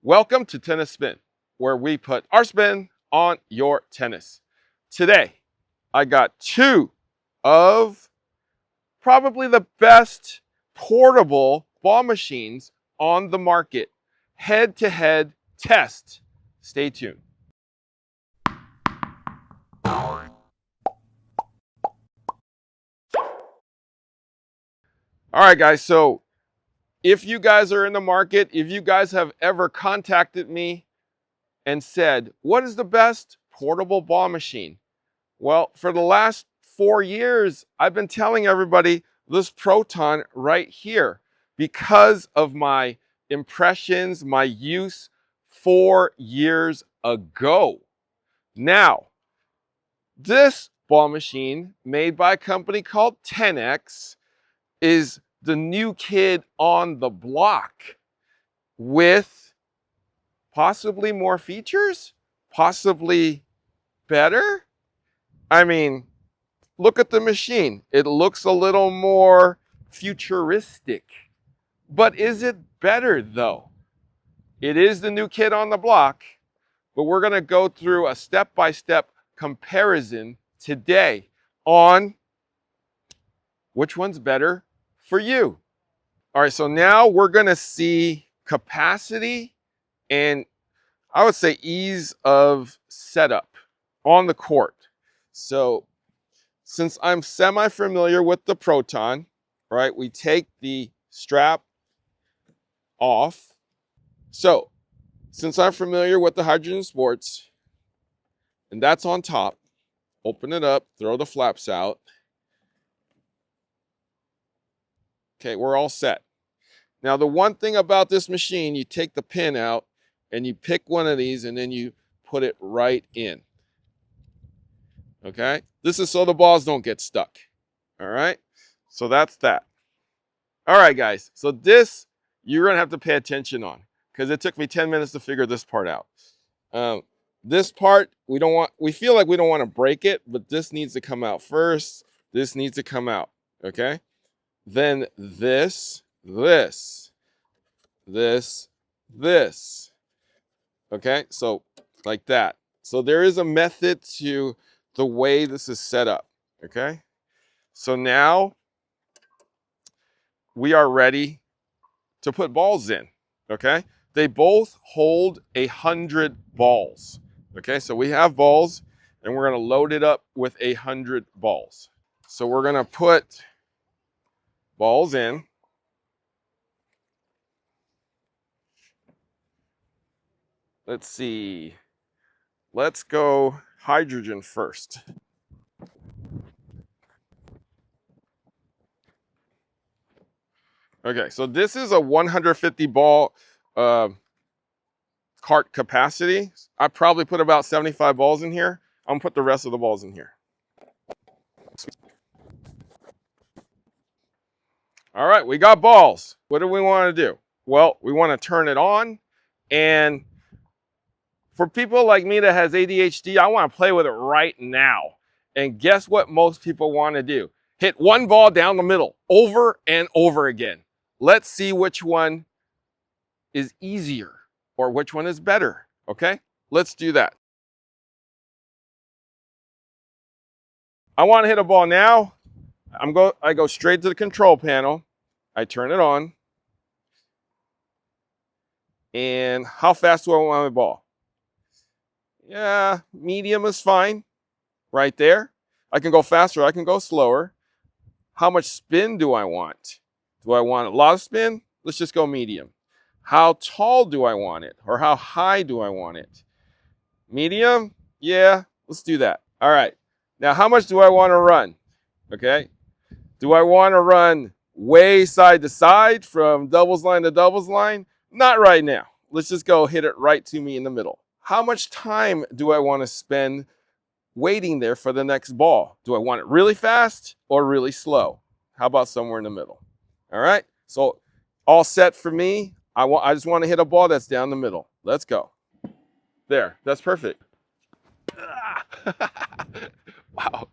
Welcome to Tennis Spin, where we put our spin on your tennis. Today, I got two of probably the best portable ball machines on the market. Head-to-head test. Stay tuned. All right, guys, so if you guys are in the market, if you guys have ever contacted me and said, what is the best portable ball machine? Well, for the last 4 years, I've been telling everybody this Proton right here because of my impressions, my use 4 years ago. Now, this ball machine made by a company called Tenniix is the new kid on the block with possibly more features, possibly better. I mean, look at the machine. It looks a little more futuristic. But is it better though? It is the new kid on the block, but we're going to go through a step-by-step comparison today on which one's better for you. All right, so now we're going to see capacity and I would say ease of setup on the court. So since I'm semi-familiar with the Proton, right, we take the strap off. So since I'm familiar with the Hydrogen Sports, and that's on top, open it up, throw the flaps out. Okay, we're all set. Now, the one thing about this machine, you take the pin out and you pick one of these and then you put it right in. Okay, this is so the balls don't get stuck. All right, so that's that. All right, guys, so this you're gonna have to pay attention on because it took me 10 minutes to figure this part out. This part, we feel like we don't want to break it, but this needs to come out first. This needs to come out, okay? Then this. Okay, so like that. So there is a method to the way this is set up, okay? So now we are ready to put balls in, okay? They both hold 100 balls, okay? So we have balls and we're gonna load it up with 100 balls. So we're gonna put balls in. Let's see. Let's go hydrogen first. Okay, so this is a 150 ball cart capacity. I probably put about 75 balls in here. I'm gonna put the rest of the balls in here. All right, we got balls. What do we want to do? Well, we want to turn it on, and for people like me that has ADHD, I want to play with it right now. And guess what most people want to do? Hit one ball down the middle over and over again. Let's see which one is easier or which one is better, okay? Let's do that. I want to hit a ball now. I go straight to the control panel. I turn it on. And how fast do I want my ball? Yeah, medium is fine. Right there. I can go faster, I can go slower. How much spin do I want? Do I want a lot of spin? Let's just go medium. How tall do I want it? Or how high do I want it? Medium? Yeah, let's do that. All right. Now, how much do I want to run? Okay. Do I want to run way side to side from doubles line to doubles line? Not right now. Let's just go hit it right to me in the middle. How much time do I want to spend waiting there for the next ball? Do I want it really fast or really slow? How about somewhere in the middle? All right. So all set for me. I just want to hit a ball that's down the middle. Let's go. There. That's perfect. Wow.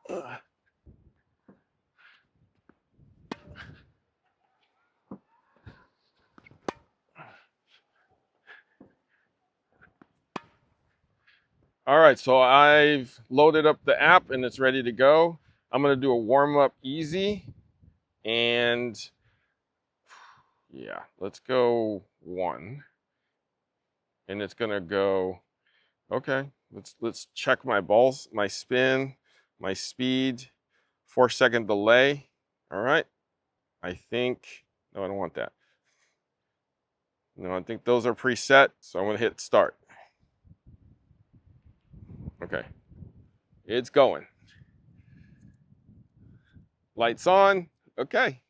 All right, so I've loaded up the app and it's ready to go. I'm gonna do a warm up easy, and yeah, let's go 1. And it's gonna go, okay, let's check my balls, my spin, my speed, 4-second delay. All right, I think, no, I don't want that. No, I think those are preset, so I'm gonna hit start. Okay, it's going. Lights on, okay.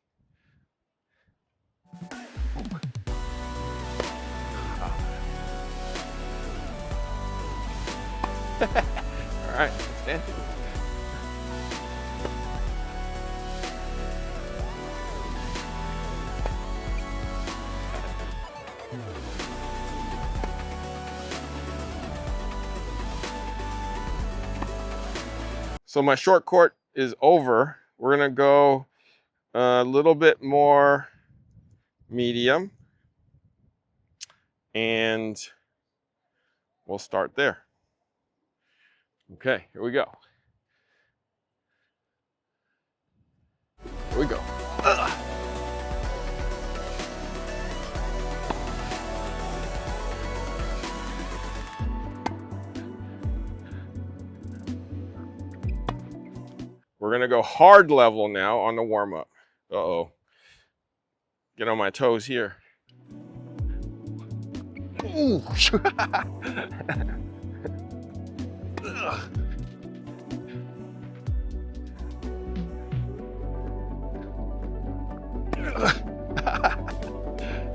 All right, stand. So my short court is over. We're gonna go a little bit more medium, and we'll start there. Okay, here we go. Here we go. We're gonna go hard level now on the warm up. Uh-oh. Get on my toes here. Ooh.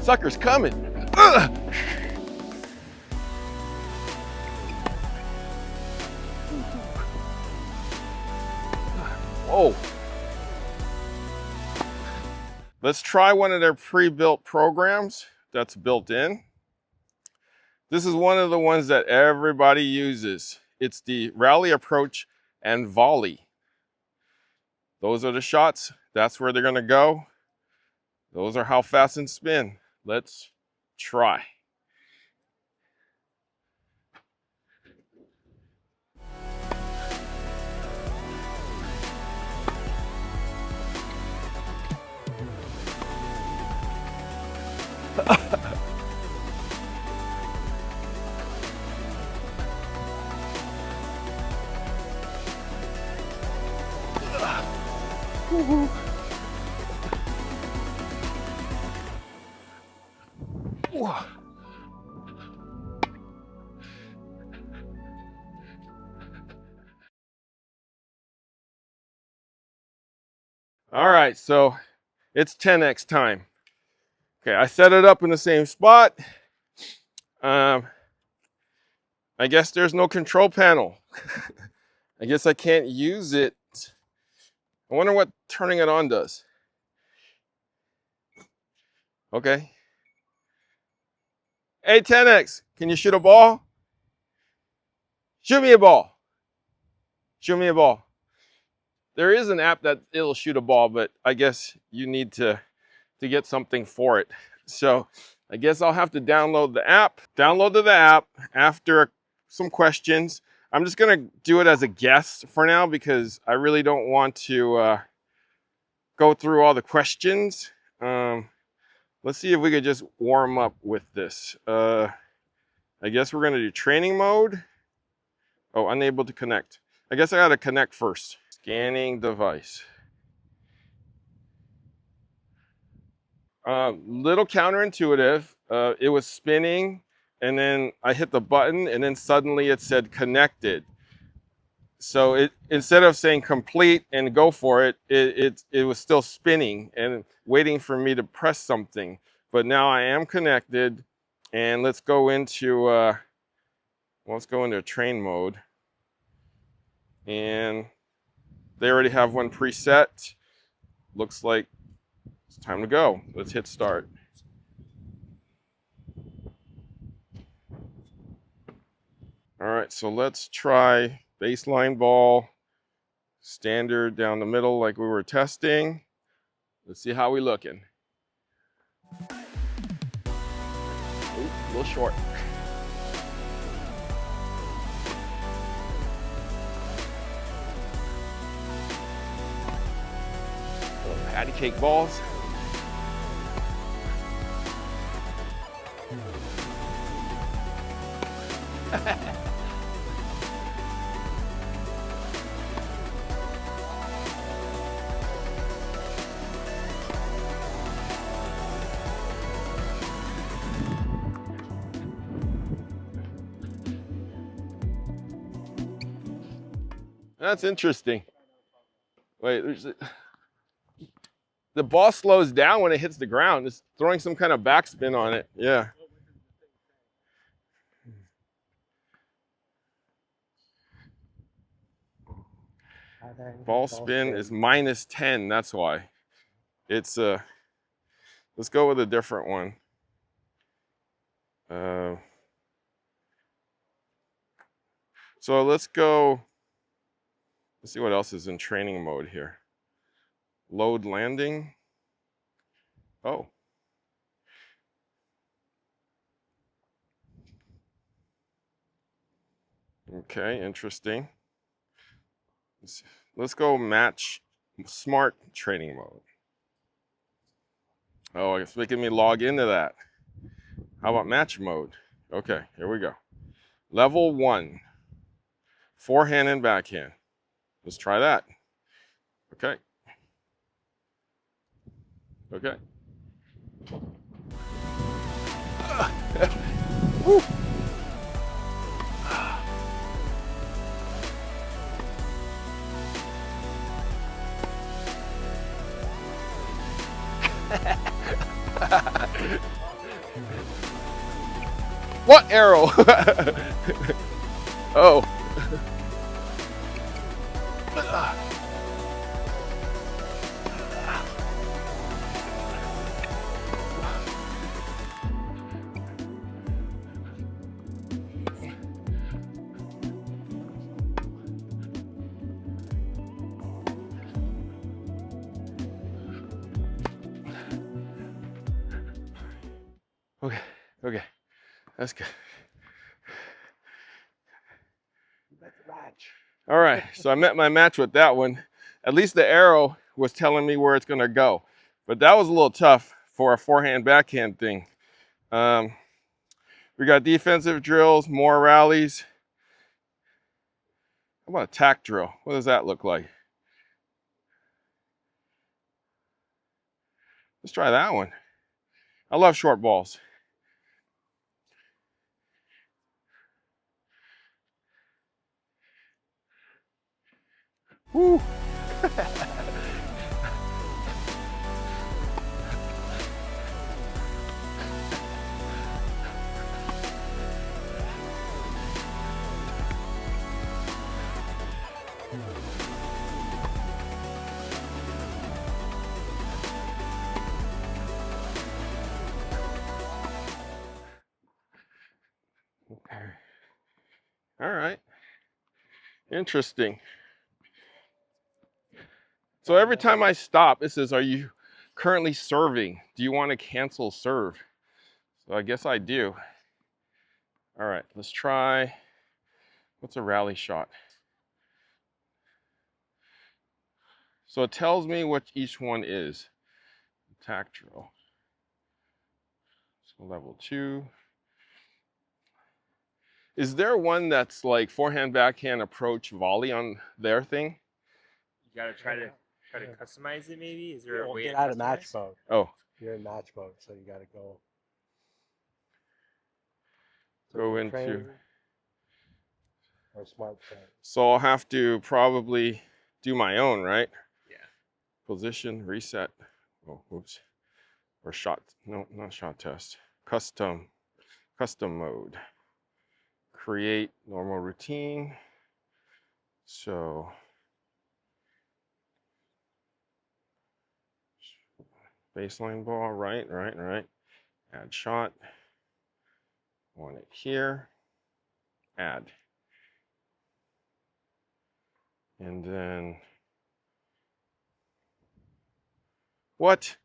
Sucker's coming. Whoa. Let's try one of their pre-built programs that's built in. This is one of the ones that everybody uses. It's the rally approach and volley. Those are the shots. That's where they're gonna go. Those are how fast and spin. Let's try. All right, so it's 10x time. Okay, I set it up in the same spot. I guess there's no control panel. I guess I can't use it. I wonder what turning it on does. Okay. Hey, Tenniix, can you shoot a ball? Shoot me a ball. Shoot me a ball. There is an app that it'll shoot a ball, but I guess you need to get something for it. So I guess I'll have to download the app. Downloaded the app after some questions. I'm just gonna do it as a guest for now because I really don't want to go through all the questions. Let's see if we could just warm up with this. I guess we're gonna do training mode. Oh, unable to connect. I guess I gotta connect first. Scanning device. Little counterintuitive. It was spinning, and then I hit the button, and then suddenly it said connected. So it, instead of saying complete and go for it, it was still spinning and waiting for me to press something. But now I am connected, and let's go into train mode. And they already have one preset. Looks like it's time to go. Let's hit start. All right, so let's try baseline ball, Standard down the middle like we were testing. Let's see how we looking. Ooh, a little short. Little patty cake balls. That's interesting. Wait, the ball slows down when it hits the ground. It's throwing some kind of backspin on it. Yeah. Ball spin is -10. That's why. It's let's go with a different one. So let's go. Let's see what else is in training mode here. Load landing. Oh. Okay, interesting. Let's go match smart training mode. Oh, it's making me log into that. How about match mode? Okay, here we go. Level 1, forehand and backhand. Let's try that. Okay. Okay. Woo. What arrow? Oh. Okay, okay, that's good. All right, so I met my match with that one. At least the arrow was telling me where it's gonna go, but that was a little tough for a forehand backhand thing. We got defensive drills, more rallies. How about a tack drill? What does that look like? Let's try that one. I love short balls. Woo. All right. Interesting. So every time I stop, it says, are you currently serving? Do you want to cancel serve? So I guess I do. All right, let's try, what's a rally shot? So it tells me what each one is. Attack drill. So level 2. Is there one that's like forehand, backhand, approach, volley on their thing? You gotta try to customize it maybe? Is there a way get to out of customize? match mode. Oh, You're in match mode, so you gotta go. go into. Train or smart train. So I'll have to probably do my own, right? Yeah. Position, reset. Oh, oops. Or shot, no, not shot test. Custom mode. Create normal routine. So baseline ball, right. Add shot. Want it here. Add. And then What?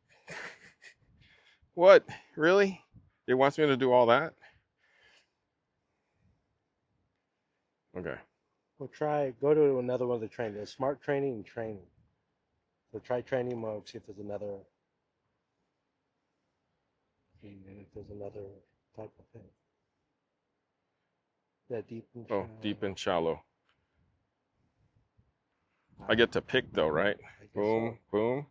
What? Really? It wants me to do all that? Okay. Well, go to another one of the training. There's smart training and training. So try training mode, see if there's another type of thing. Yeah, deep and Oh, shallow. deep and shallow. I get to pick though, right? I guess Boom, so. boom.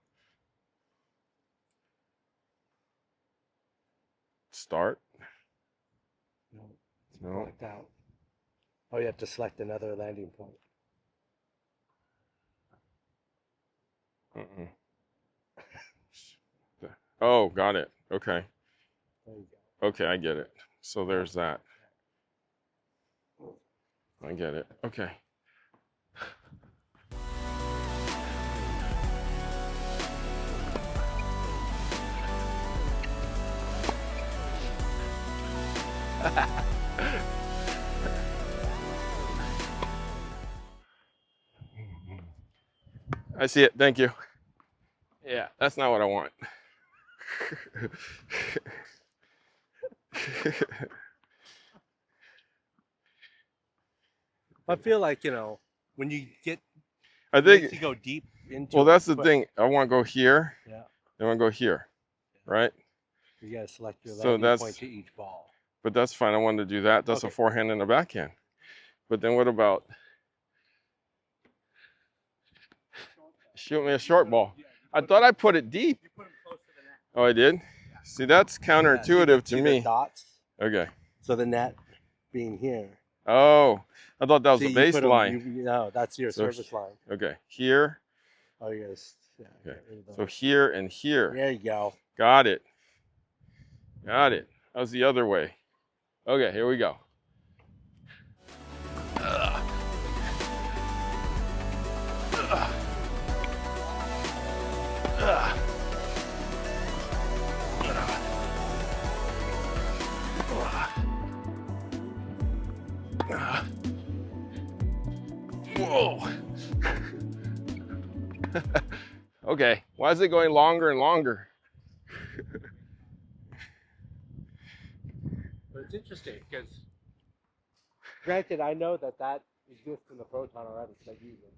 Start. No, it's No. blacked out. Oh, you have to select another landing point. Mm-mm. Oh, got it. Okay. There you go. Okay, I get it. So there's that. I get it. Okay. I see it. Thank you. Yeah, that's not what I want. I feel like, when you get, I it makes think, you go deep into well, it. that's the quick. thing. I want to go here. Yeah. I want to go here, right? You got to select your So landing that's- point to each ball. But that's fine. I wanted to do that. That's a Okay. forehand and a backhand. But then what about shoot me a short ball? I thought I put it deep. You put them close to the net. Oh, I did? See, that's Yeah, counterintuitive see to the me. dots? Okay. So the net being here. Oh, I thought that was See, the you put 'em- baseline. No, that's your So- service line. Okay, here. Oh, yes. Yeah, Okay. get rid of So those. here and here. There you go. Got it. Got it. That was the other way. Okay, here we go. Whoa. Okay, why is it going longer and longer? But it's interesting because, granted, I know that exists in the Proton already. So I use it.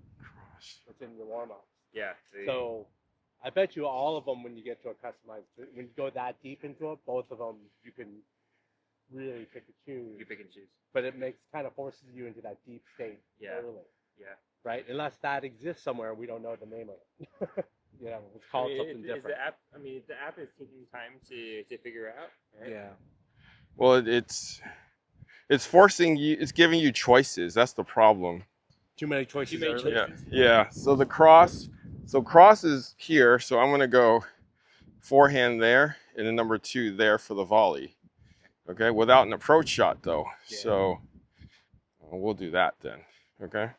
It's in your warm up. Yeah. So I bet you all of them, when you get to a customized, when you go that deep into it, both of them you can really pick and choose. you pick and choose. But it kind of forces you into that deep state Yeah. early, Yeah. right? Unless that exists somewhere, we don't know the name of it. It's called something different. The app, the app is taking time to figure out. Right? Yeah. Well, it's forcing you, it's giving you choices. That's the problem. Too many choices. Too many early. choices. Yeah. So cross is here. So I'm gonna go forehand there and then number 2 there for the volley. Okay, without an approach shot though. Yeah. So we'll do that then. Okay.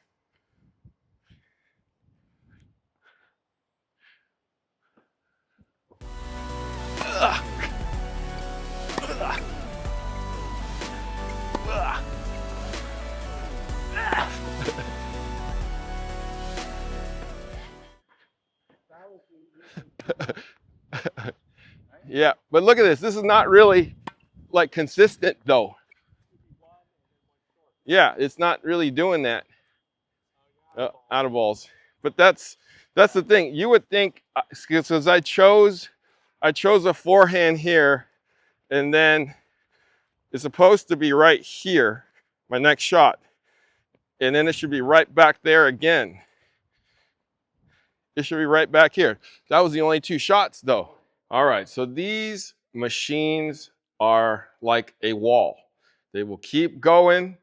Yeah, but look at this. This is not really like consistent though. Yeah, it's not really doing that. Out of balls. But that's the thing. You would think, because I chose a forehand here, and then it's supposed to be right here, my next shot, and then it should be right back there again. It should be right back here. That was the only 2 shots though. All right, so these machines are like a wall. They will keep going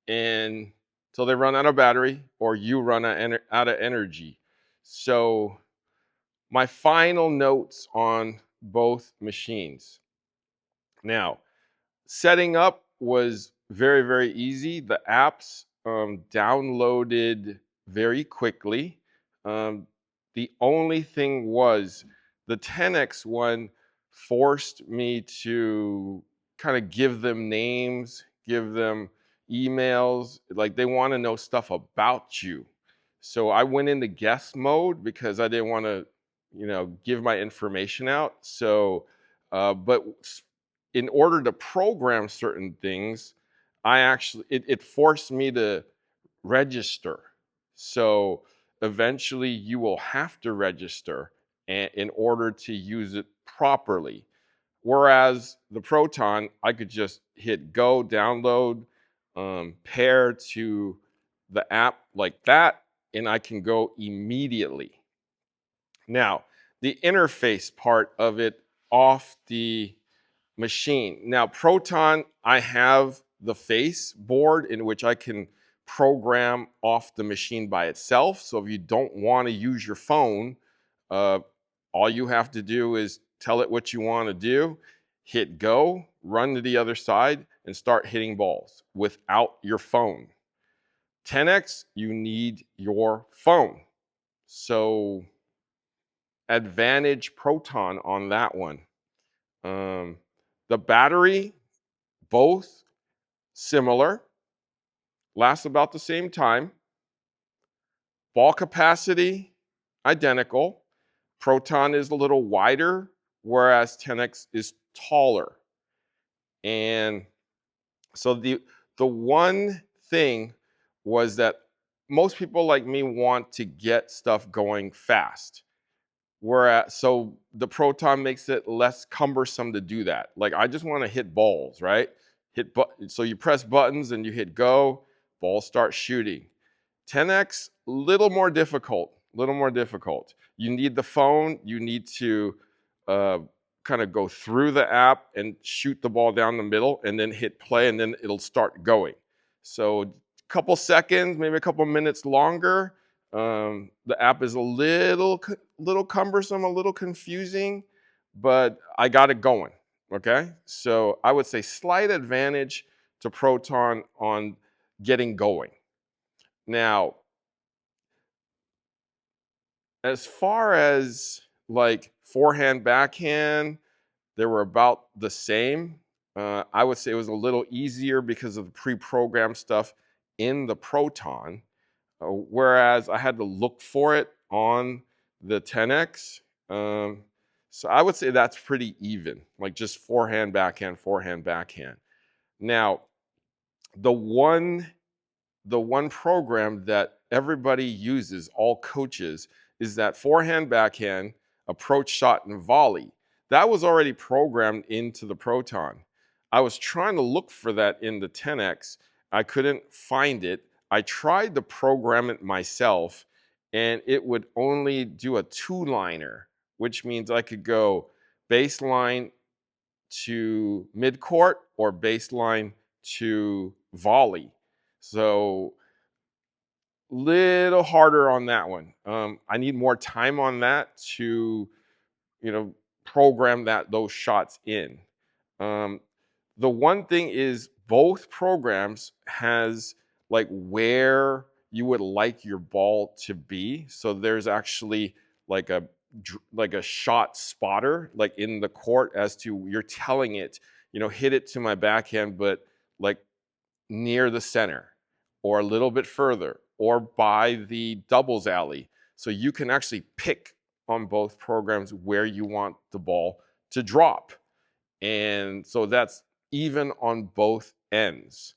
until they run out of battery or you run out of energy. So my final notes on both machines. Now, setting up was very, very easy. The apps downloaded very quickly. The only thing was the Tenniix one forced me to kind of give them names, give them emails, like they want to know stuff about you. So I went into guest mode because I didn't want to give my information out. So, but in order to program certain things, it forced me to register. So eventually you will have to register in order to use it properly. Whereas the Proton, I could just hit go, download, pair to the app like that, and I can go immediately. Now, the interface part of it off the machine. Now, Proton, I have the face board in which I can program off the machine by itself. So if you don't want to use your phone, uh, all you have to do is tell it what you want to do, hit go, run to the other side, and start hitting balls without your phone. Tenniix, you need your phone. So advantage Proton on that one. The battery, both similar, lasts about the same time. Ball capacity, identical. Proton is a little wider, whereas Tenniix is taller. And so the one thing was that most people like me want to get stuff going fast. Whereas, so the Proton makes it less cumbersome to do that. Like I just want to hit balls, right? So you press buttons and you hit go, balls start shooting. Tenniix, little more difficult, little more difficult. You need the phone, you need to kind of go through the app and shoot the ball down the middle and then hit play and then it'll start going. So a couple seconds, maybe a couple minutes longer. The app is a little cumbersome, a little confusing, but I got it going, okay? So I would say slight advantage to Proton on getting going. Now, as far as like forehand, backhand, they were about the same. I would say it was a little easier because of the pre-programmed stuff in the Proton, whereas I had to look for it on the Tenniix. So I would say that's pretty even, like just forehand, backhand, forehand, backhand. Now, the one program that everybody uses, all coaches, is that forehand, backhand, approach shot, and volley. That was already programmed into the Proton. I was trying to look for that in the Tenniix. I couldn't find it. I tried to program it myself, and it would only do a two-liner, which means I could go baseline to midcourt or baseline to volley. So little harder on that one. I need more time on that to, program those shots in. The one thing is both programs has like where you would like your ball to be. So there's actually like a shot spotter like in the court as to you're telling it, hit it to my backhand, but like near the center or a little bit further or by the doubles alley. So you can actually pick on both programs where you want the ball to drop. And so that's even on both ends.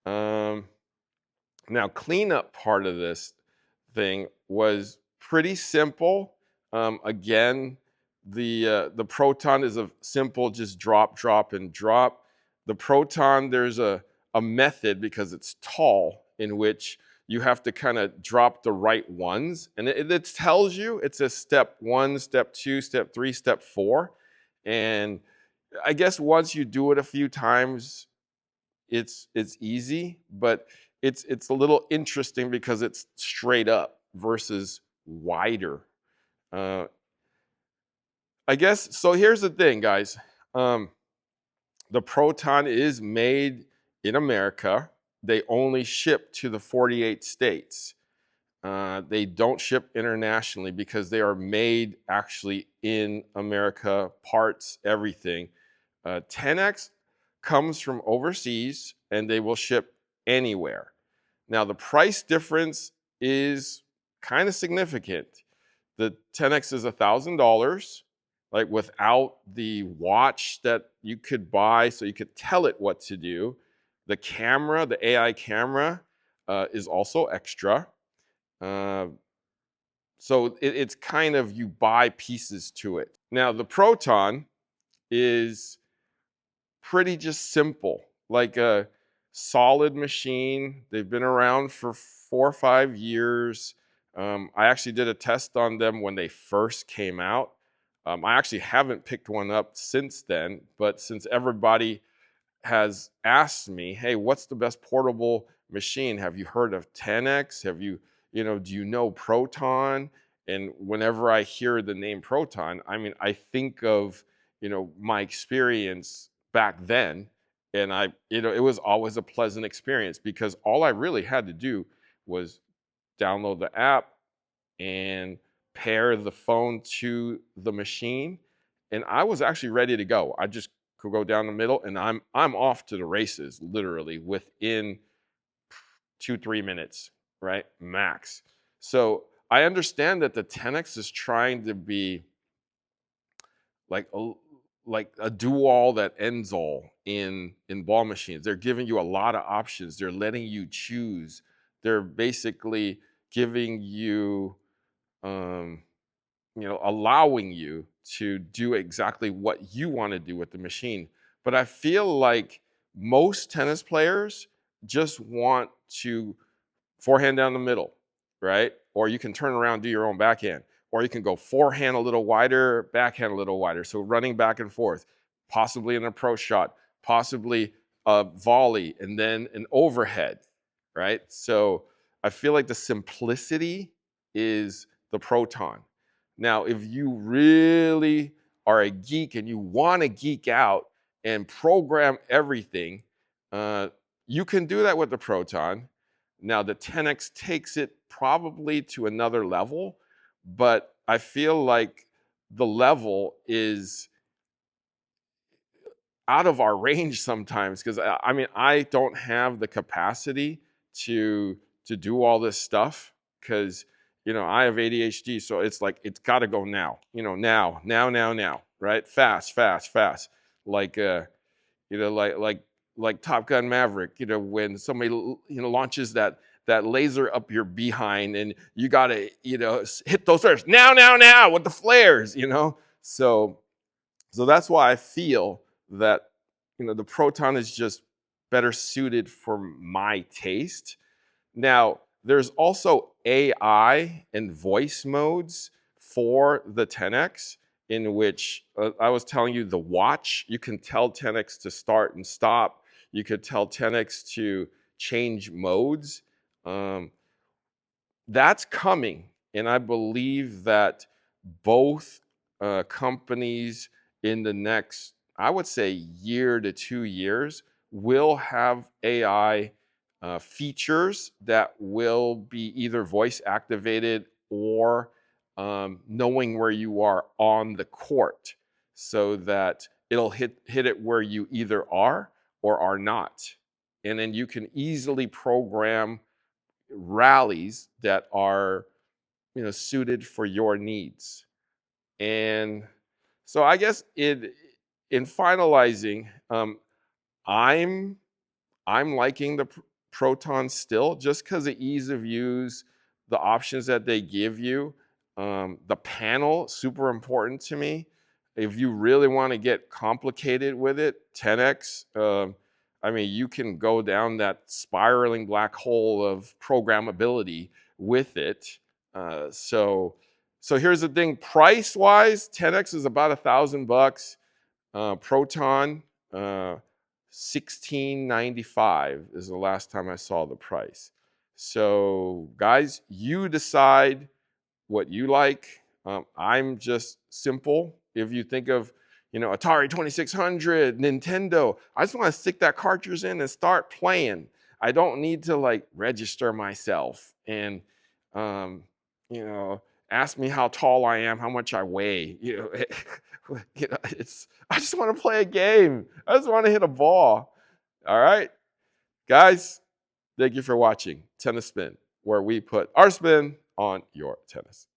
Now, cleanup part of this thing was pretty simple. Again, the Proton is a simple just drop, drop, and drop. The Proton, there's a method because it's tall in which you have to kind of drop the right ones. And it tells you, it says step 1, step 2, step 3, step 4. And I guess once you do it a few times, it's easy, but it's a little interesting because it's straight up versus wider. I guess so. Here's the thing, guys. The Proton is made in America. They only ship to the 48 states. They don't ship internationally because they are made actually in America, parts, everything. Tenniix comes from overseas and they will ship anywhere. Now the price difference is kind of significant. The Tenniix is $1,000, like without the watch that you could buy so you could tell it what to do. The camera, the AI camera, is also extra. So it's kind of, you buy pieces to it. Now the Proton is pretty just simple, like a solid machine. They've been around for 4 or 5 years. I actually did a test on them when they first came out. I actually haven't picked one up since then, but since everybody has asked me, hey, what's the best portable machine? Have you heard of Tenniix? Have you, do you know Proton? And whenever I hear the name Proton, I mean, I think of, my experience back then. And it was always a pleasant experience because all I really had to do was download the app and pair the phone to the machine. And I was actually ready to go. I just could go down the middle and I'm off to the races, literally within 2-3 minutes, right? Max. So I understand that the Tenniix is trying to be like a do all that ends all in ball machines. They're giving you a lot of options. They're letting you choose. They're basically giving you allowing you to do exactly what you want to do with the machine. But I feel like most tennis players just want to forehand down the middle, right? Or you can turn around, do your own backhand. Or you can go forehand a little wider, backhand a little wider. So running back and forth, possibly an approach shot, possibly a volley, and then an overhead, right? So I feel like the simplicity is the Proton. Now, if you really are a geek and you want to geek out and program everything, you can do that with the Proton. Now, the Tenniix takes it probably to another level, but I feel like the level is out of our range sometimes because I mean, I don't have the capacity to do all this stuff because I have ADHD, so it's like it's got to go now, now, right? Fast, fast, fast, like like Top Gun Maverick, when somebody launches that laser up your behind and you got to hit those flares now with the flares, so that's why I feel that the Proton is just better suited for my taste. Now, there's also AI and voice modes for the Tenniix, in which I was telling you the watch, you can tell Tenniix to start and stop. You could tell Tenniix to change modes. That's coming, and I believe that both companies in the next, I would say, year to 2 years will have AI features that will be either voice activated or knowing where you are on the court, so that it'll hit it where you either are or are not. And then you can easily program rallies that are suited for your needs. And so I guess in finalizing, I'm liking the Proton still, just because of ease of use, the options that they give you. The panel, super important to me. If you really want to get complicated with it, Tenniix, I mean, you can go down that spiraling black hole of programmability with it. So here's the thing, price-wise, Tenniix is about $1,000. Proton, $16.95 is the last time I saw the price. So guys, you decide what you like. I'm just simple. If you think of, Atari 2600, Nintendo, I just want to stick that cartridge in and start playing. I don't need to like register myself and, ask me how tall I am, how much I weigh. I just want to play a game. I just want to hit a ball. All right, guys, thank you for watching Tennis Spin, where we put our spin on your tennis.